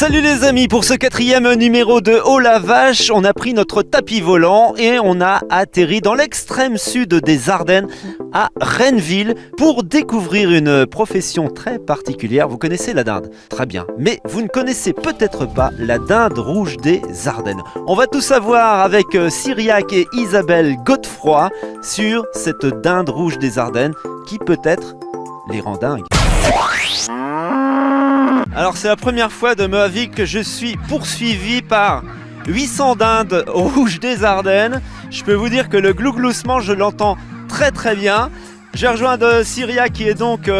Salut les amis, pour ce 4e numéro de Oh la vache, on a pris notre tapis volant et on a atterri dans l'extrême sud des Ardennes, à Renneville, pour découvrir une profession très particulière. Vous connaissez la dinde? Très bien, mais vous ne connaissez peut-être pas la dinde rouge des Ardennes. On va tout savoir avec Cyriaque et Isabelle Godefroy sur cette dinde rouge des Ardennes qui peut-être les rend dingues. Alors c'est la première fois de ma vie que je suis poursuivi par 800 dindes rouges des Ardennes. Je peux vous dire que le glougloussement, je l'entends très très bien. J'ai rejoint Cyriaque qui est donc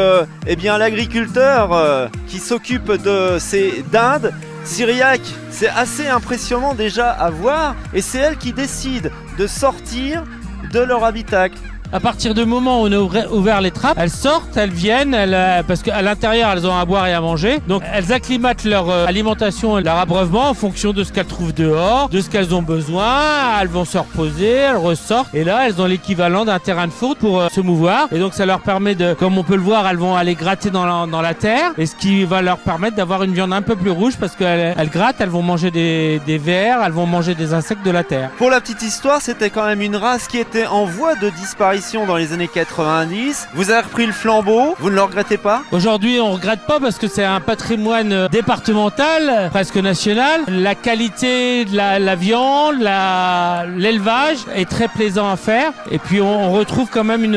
l'agriculteur qui s'occupe de ces dindes. Cyriaque, c'est assez impressionnant déjà à voir et c'est elle qui décide de sortir de leur habitacle. À partir du moment où on a ouvert les trappes, elles sortent, elles viennent, parce qu'à l'intérieur elles ont à boire et à manger. Donc elles acclimatent leur alimentation et leur abreuvement en fonction de ce qu'elles trouvent dehors, de ce qu'elles ont besoin. Elles vont se reposer, elles ressortent. Et là elles ont l'équivalent d'un terrain de foot pour se mouvoir. Et donc ça leur permet de, comme on peut le voir, elles vont aller gratter dans la terre. Et ce qui va leur permettre d'avoir une viande un peu plus rouge parce qu'elles grattent, elles vont manger des vers, elles vont manger des insectes de la terre. Pour la petite histoire, c'était quand même une race qui était en voie de disparition dans les années 90. Vous avez repris le flambeau, vous ne le regrettez pas? Aujourd'hui, on ne regrette pas parce que c'est un patrimoine départemental, presque national. La qualité de la viande, l'élevage est très plaisant à faire. Et puis, on retrouve quand même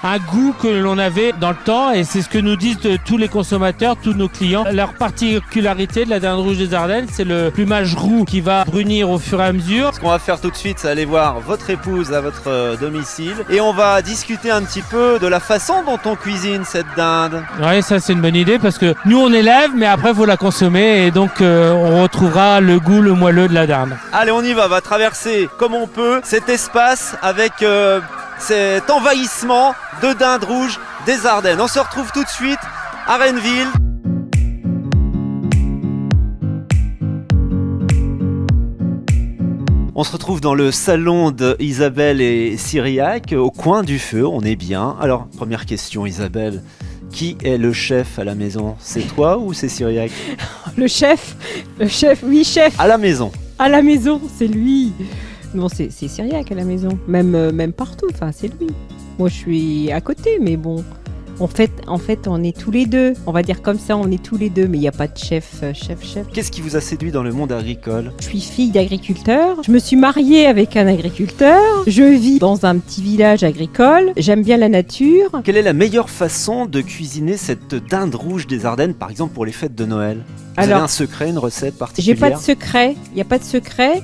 un goût que l'on avait dans le temps, et c'est ce que nous disent tous les consommateurs, tous nos clients. Leur particularité de la dinde rouge des Ardennes, c'est le plumage roux qui va brunir au fur et à mesure. Ce qu'on va faire tout de suite, c'est aller voir votre épouse à votre domicile et on va discuter un petit peu de la façon dont on cuisine cette dinde. Oui, ça c'est une bonne idée parce que nous on élève, mais après il faut la consommer et donc on retrouvera le goût, le moelleux de la dinde. Allez, on y va, on va traverser comme on peut cet espace avec cet envahissement de dinde rouge des Ardennes. On se retrouve tout de suite à Renneville. On se retrouve dans le salon d'Isabelle et Cyriaque, au coin du feu, on est bien. Alors, première question Isabelle, qui est le chef à la maison? C'est toi ou c'est Cyriaque? Le chef, oui chef. À la maison. À la maison, c'est lui. Non, c'est Cyriaque à la maison, même partout, enfin c'est lui. Moi je suis à côté, mais bon, en fait on est tous les deux, on va dire comme ça, on est tous les deux, mais il n'y a pas de chef. Qu'est-ce qui vous a séduit dans le monde agricole? Je suis fille d'agriculteur, je me suis mariée avec un agriculteur, je vis dans un petit village agricole, j'aime bien la nature. Quelle est la meilleure façon de cuisiner cette dinde rouge des Ardennes, par exemple pour les fêtes de Noël? Vous avez un secret, une recette particulière? J'ai pas de secret, il n'y a pas de secret.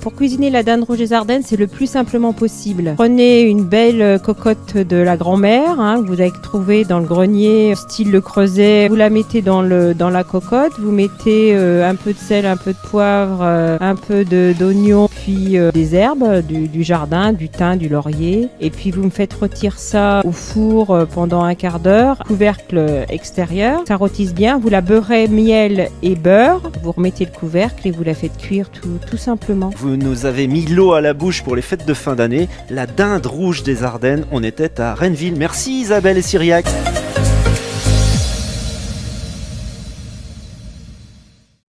Pour cuisiner la dinde rouge des Ardennes, c'est le plus simplement possible. Prenez une belle cocotte de la grand-mère, que vous avez trouvée dans le grenier, style Le Creuset. Vous la mettez dans la cocotte, vous mettez un peu de sel, un peu de poivre, un peu d'oignon, puis des herbes, du jardin, du thym, du laurier. Et puis vous me faites rôtir ça au four pendant un quart d'heure, couvercle extérieur. Ça rôtisse bien, vous la beurrez miel et beurre. Vous remettez le couvercle et vous la faites cuire tout simplement. Vous nous avez mis l'eau à la bouche pour les fêtes de fin d'année. La dinde rouge des Ardennes, on était à Renneville. Merci Isabelle et Cyriaque.